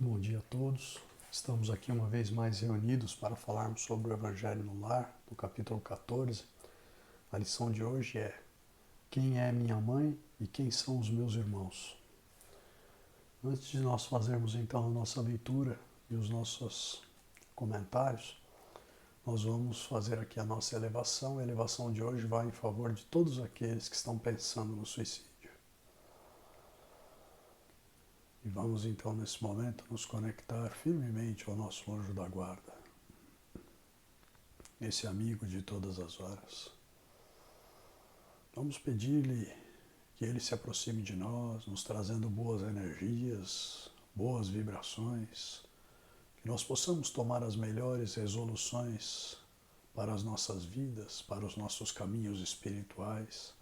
Bom dia a todos. Estamos aqui uma vez mais reunidos para falarmos sobre o Evangelho no Lar, do capítulo 14. A lição de hoje é: quem é minha mãe e quem são os meus irmãos? Antes de nós fazermos então a nossa leitura e os nossos comentários, nós vamos fazer aqui a nossa elevação. A elevação de hoje vai em favor de todos aqueles que estão pensando no suicídio. E vamos então, nesse momento, nos conectar firmemente ao nosso anjo da guarda, esse amigo de todas as horas. Vamos pedir-lhe que ele se aproxime de nós, nos trazendo boas energias, boas vibrações, que nós possamos tomar as melhores resoluções para as nossas vidas, para os nossos caminhos espirituais,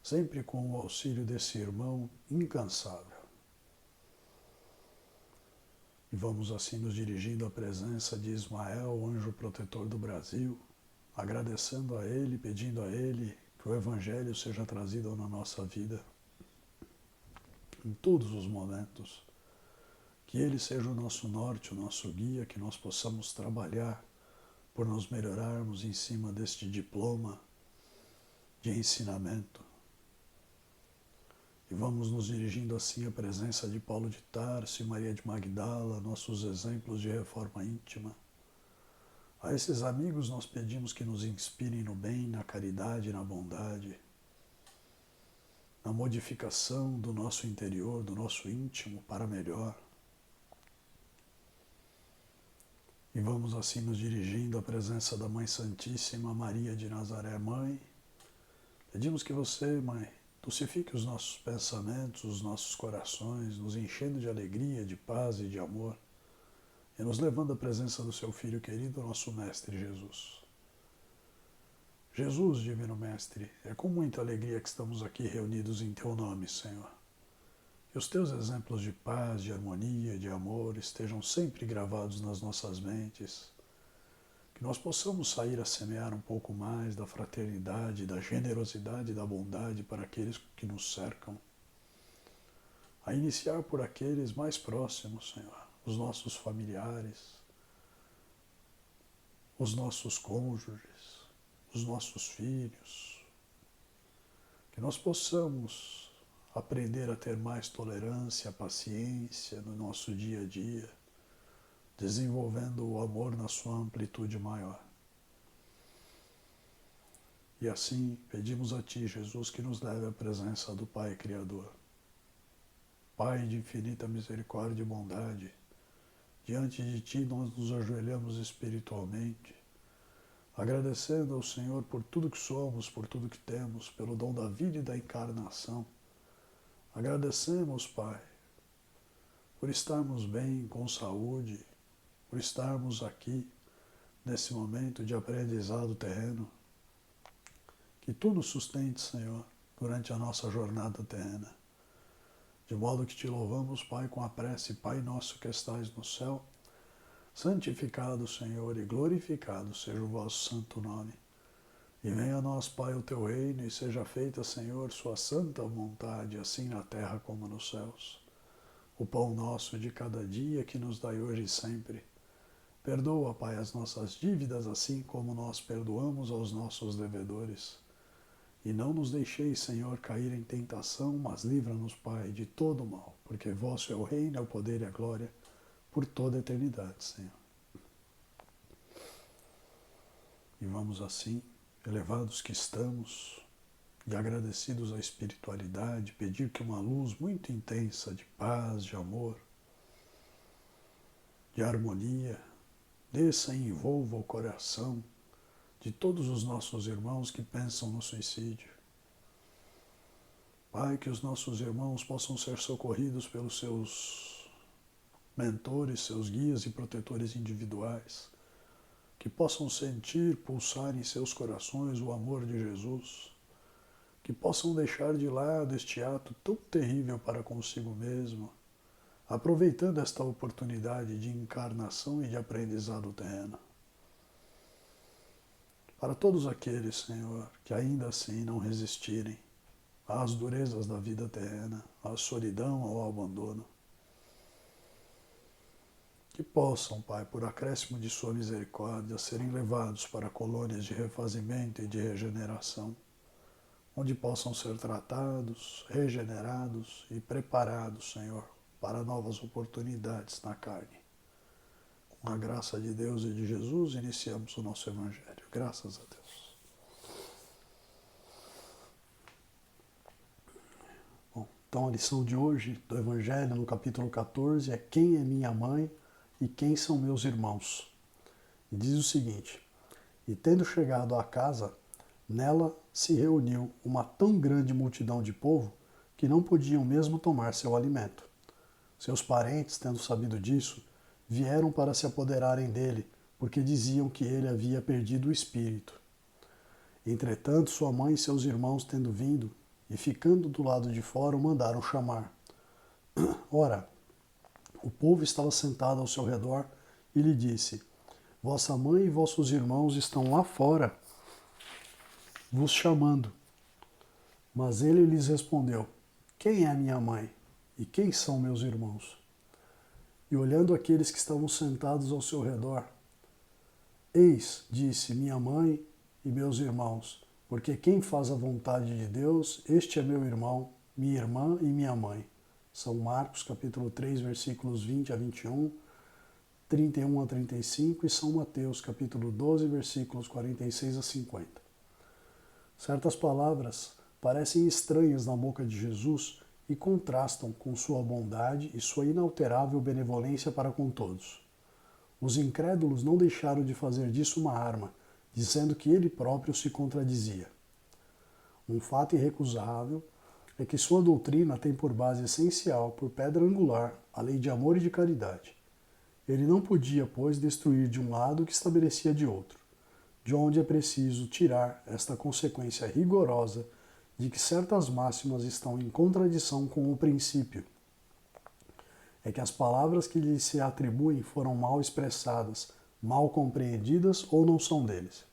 sempre com o auxílio desse irmão incansável. E vamos assim nos dirigindo à presença de Ismael, o anjo protetor do Brasil, agradecendo a ele, pedindo a ele que o Evangelho seja trazido na nossa vida em todos os momentos, que ele seja o nosso norte, o nosso guia, que nós possamos trabalhar por nos melhorarmos em cima deste diploma de ensinamento. E vamos nos dirigindo assim à presença de Paulo de Tarso e Maria de Magdala, nossos exemplos de reforma íntima. A esses amigos nós pedimos que nos inspirem no bem, na caridade e na bondade, na modificação do nosso interior, do nosso íntimo para melhor. E vamos assim nos dirigindo à presença da Mãe Santíssima Maria de Nazaré, Mãe. Pedimos que você, Mãe, dulcifique os nossos pensamentos, os nossos corações, nos enchendo de alegria, de paz e de amor, e nos levando à presença do seu Filho querido, nosso Mestre Jesus. Jesus, Divino Mestre, é com muita alegria que estamos aqui reunidos em Teu nome, Senhor. Que os Teus exemplos de paz, de harmonia, de amor estejam sempre gravados nas nossas mentes, que nós possamos sair a semear um pouco mais da fraternidade, da generosidade e da bondade para aqueles que nos cercam. A iniciar por aqueles mais próximos, Senhor, os nossos familiares, os nossos cônjuges, os nossos filhos. Que nós possamos aprender a ter mais tolerância, paciência no nosso dia a dia, desenvolvendo o amor na sua amplitude maior. E assim pedimos a Ti, Jesus, que nos leve à presença do Pai Criador. Pai de infinita misericórdia e bondade, diante de Ti nós nos ajoelhamos espiritualmente, agradecendo ao Senhor por tudo que somos, por tudo que temos, pelo dom da vida e da encarnação. Agradecemos, Pai, por estarmos bem, com saúde, por estarmos aqui nesse momento de aprendizado terreno. Que Tu nos sustente, Senhor, durante a nossa jornada terrena. De modo que Te louvamos, Pai, com a prece: Pai nosso que estais no céu, santificado, Senhor, e glorificado seja o vosso santo nome. E venha a nós, Pai, o Teu reino, e seja feita, Senhor, Sua santa vontade, assim na terra como nos céus. O pão nosso de cada dia que nos dai hoje e sempre. Perdoa, Pai, as nossas dívidas, assim como nós perdoamos aos nossos devedores. E não nos deixeis, Senhor, cair em tentação, mas livra-nos, Pai, de todo o mal, porque vosso é o reino, é o poder e a glória, por toda a eternidade, Senhor. E vamos assim, elevados que estamos, e agradecidos à espiritualidade, pedir que uma luz muito intensa de paz, de amor, de harmonia, desça e envolva o coração de todos os nossos irmãos que pensam no suicídio. Pai, que os nossos irmãos possam ser socorridos pelos seus mentores, seus guias e protetores individuais, que possam sentir pulsar em seus corações o amor de Jesus, que possam deixar de lado este ato tão terrível para consigo mesmo, aproveitando esta oportunidade de encarnação e de aprendizado terreno. Para todos aqueles, Senhor, que ainda assim não resistirem às durezas da vida terrena, à solidão, ao abandono, que possam, Pai, por acréscimo de sua misericórdia, serem levados para colônias de refazimento e de regeneração, onde possam ser tratados, regenerados e preparados, Senhor, para novas oportunidades na carne. Com a graça de Deus e de Jesus, iniciamos o nosso Evangelho. Graças a Deus. Bom, então a lição de hoje do Evangelho, no capítulo 14, é quem é minha mãe e quem são meus irmãos. E diz o seguinte: e tendo chegado à casa, nela se reuniu uma tão grande multidão de povo que não podiam mesmo tomar seu alimento. Seus parentes, tendo sabido disso, vieram para se apoderarem dele, porque diziam que ele havia perdido o espírito. Entretanto, sua mãe e seus irmãos, tendo vindo e ficando do lado de fora, o mandaram chamar. Ora, o povo estava sentado ao seu redor e lhe disse: vossa mãe e vossos irmãos estão lá fora, vos chamando. Mas ele lhes respondeu: quem é minha mãe e quem são meus irmãos? E olhando aqueles que estavam sentados ao seu redor, eis, disse, minha mãe e meus irmãos, porque quem faz a vontade de Deus, este é meu irmão, minha irmã e minha mãe. São Marcos, capítulo 3, versículos 20 a 21, 31 a 35 e São Mateus, capítulo 12, versículos 46 a 50. Certas palavras parecem estranhas na boca de Jesus e contrastam com sua bondade e sua inalterável benevolência para com todos. Os incrédulos não deixaram de fazer disso uma arma, dizendo que ele próprio se contradizia. Um fato irrecusável é que sua doutrina tem por base essencial, por pedra angular, a lei de amor e de caridade. Ele não podia, pois, destruir de um lado o que estabelecia de outro, de onde é preciso tirar esta consequência rigorosa de que certas máximas estão em contradição com o princípio. É que as palavras que lhe se atribuem foram mal expressadas, mal compreendidas ou não são deles.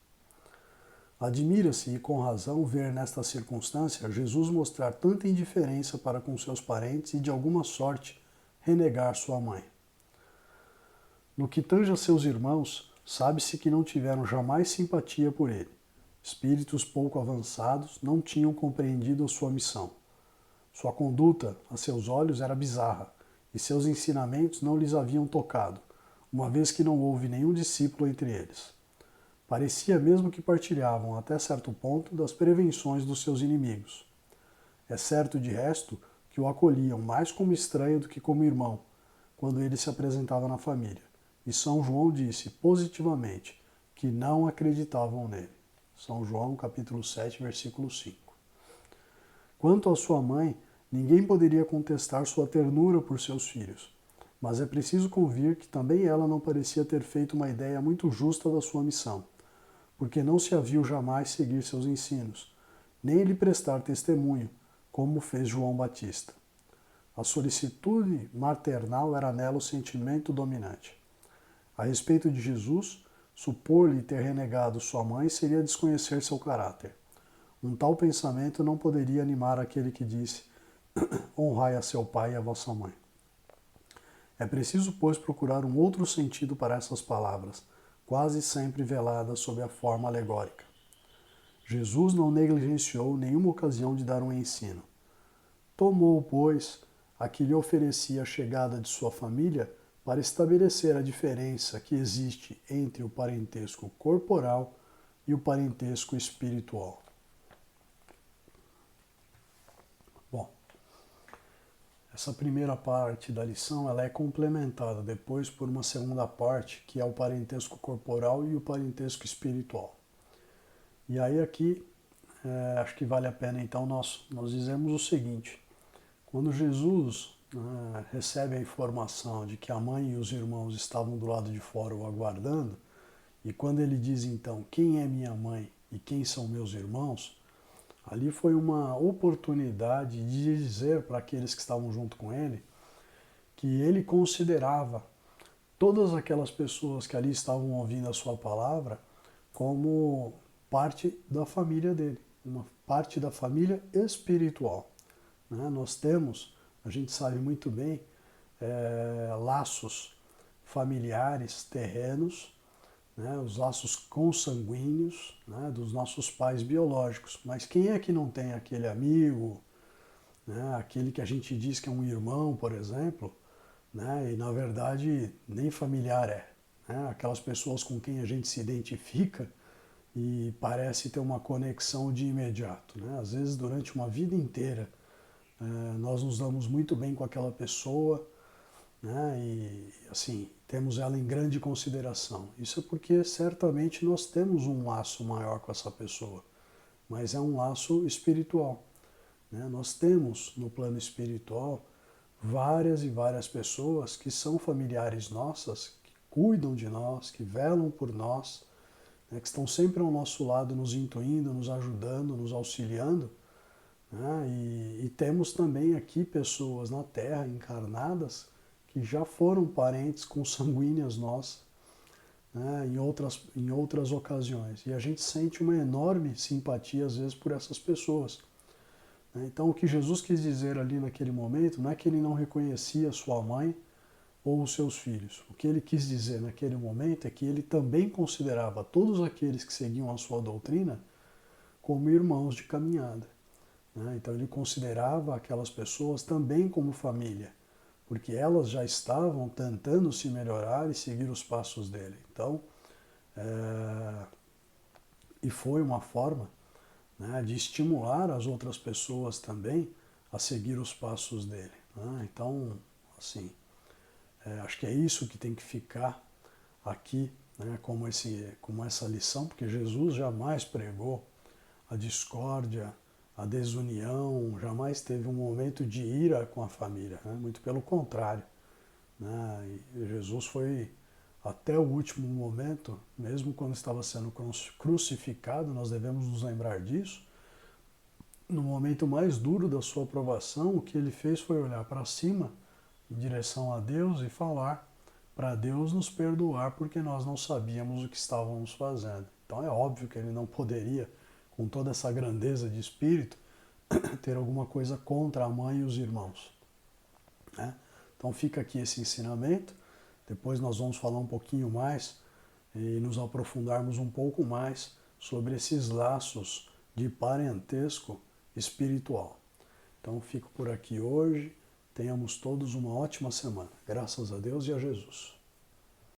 Admira-se, e com razão, ver nesta circunstância Jesus mostrar tanta indiferença para com seus parentes e, de alguma sorte, renegar sua mãe. No que tange a seus irmãos, sabe-se que não tiveram jamais simpatia por ele. Espíritos pouco avançados não tinham compreendido a sua missão. Sua conduta, a seus olhos, era bizarra, e seus ensinamentos não lhes haviam tocado, uma vez que não houve nenhum discípulo entre eles. Parecia mesmo que partilhavam, até certo ponto, das prevenções dos seus inimigos. É certo, de resto, que o acolhiam mais como estranho do que como irmão, quando ele se apresentava na família. E São João disse, positivamente, que não acreditavam nele. São João, capítulo 7, versículo 5. Quanto à sua mãe, ninguém poderia contestar sua ternura por seus filhos, mas é preciso convir que também ela não parecia ter feito uma ideia muito justa da sua missão, porque não se a viu jamais seguir seus ensinos, nem lhe prestar testemunho, como fez João Batista. A solicitude maternal era nela o sentimento dominante. A respeito de Jesus, supor-lhe ter renegado sua mãe seria desconhecer seu caráter. Um tal pensamento não poderia animar aquele que disse: honrai a seu pai e a vossa mãe. É preciso, pois, procurar um outro sentido para essas palavras, quase sempre veladas sob a forma alegórica. Jesus não negligenciou nenhuma ocasião de dar um ensino. Tomou, pois, a que lhe oferecia a chegada de sua família para estabelecer a diferença que existe entre o parentesco corporal e o parentesco espiritual. Bom, essa primeira parte da lição ela é complementada depois por uma segunda parte, que é o parentesco corporal e o parentesco espiritual. E aí aqui, acho que vale a pena então nós dizemos o seguinte: quando Jesus recebe a informação de que a mãe e os irmãos estavam do lado de fora o aguardando, e quando ele diz então, quem é minha mãe e quem são meus irmãos, ali foi uma oportunidade de dizer para aqueles que estavam junto com ele que ele considerava todas aquelas pessoas que ali estavam ouvindo a sua palavra como parte da família dele, uma parte da família espiritual. Nós temos, a gente sabe muito bem, laços familiares terrenos, né, os laços consanguíneos, né, dos nossos pais biológicos. Mas quem é que não tem aquele amigo, né, aquele que a gente diz que é um irmão, por exemplo, né, e na verdade nem familiar é, né, aquelas pessoas com quem a gente se identifica e parece ter uma conexão de imediato, né? Às vezes durante uma vida inteira nós nos damos muito bem com aquela pessoa, né? E assim, temos ela em grande consideração. Isso é porque certamente nós temos um laço maior com essa pessoa, mas é um laço espiritual, né? Nós temos no plano espiritual várias e várias pessoas que são familiares nossas, que cuidam de nós, que velam por nós, né? Que estão sempre ao nosso lado, nos intuindo, nos ajudando, nos auxiliando, né? E temos também aqui pessoas na Terra encarnadas que já foram parentes consanguíneas nossas, né, em outras ocasiões. E a gente sente uma enorme simpatia, às vezes, por essas pessoas. Né? Então, o que Jesus quis dizer ali naquele momento não é que ele não reconhecia sua mãe ou os seus filhos. O que ele quis dizer naquele momento é que ele também considerava todos aqueles que seguiam a sua doutrina como irmãos de caminhada. Né? Então, ele considerava aquelas pessoas também como família, porque elas já estavam tentando se melhorar e seguir os passos dele. Então, e foi uma forma, né, de estimular as outras pessoas também a seguir os passos dele. Né? Então, assim, acho que é isso que tem que ficar aqui, né, como essa lição, porque Jesus jamais pregou a discórdia, a desunião, jamais teve um momento de ira com a família, né? Muito pelo contrário. Né? E Jesus foi até o último momento, mesmo quando estava sendo crucificado, nós devemos nos lembrar disso, no momento mais duro da sua provação, o que ele fez foi olhar para cima, em direção a Deus, e falar para Deus nos perdoar, porque nós não sabíamos o que estávamos fazendo. Então é óbvio que ele não poderia, com toda essa grandeza de espírito, ter alguma coisa contra a mãe e os irmãos. Né? Então fica aqui esse ensinamento. Depois nós vamos falar um pouquinho mais e nos aprofundarmos um pouco mais sobre esses laços de parentesco espiritual. Então fico por aqui hoje. Tenhamos todos uma ótima semana. Graças a Deus e a Jesus.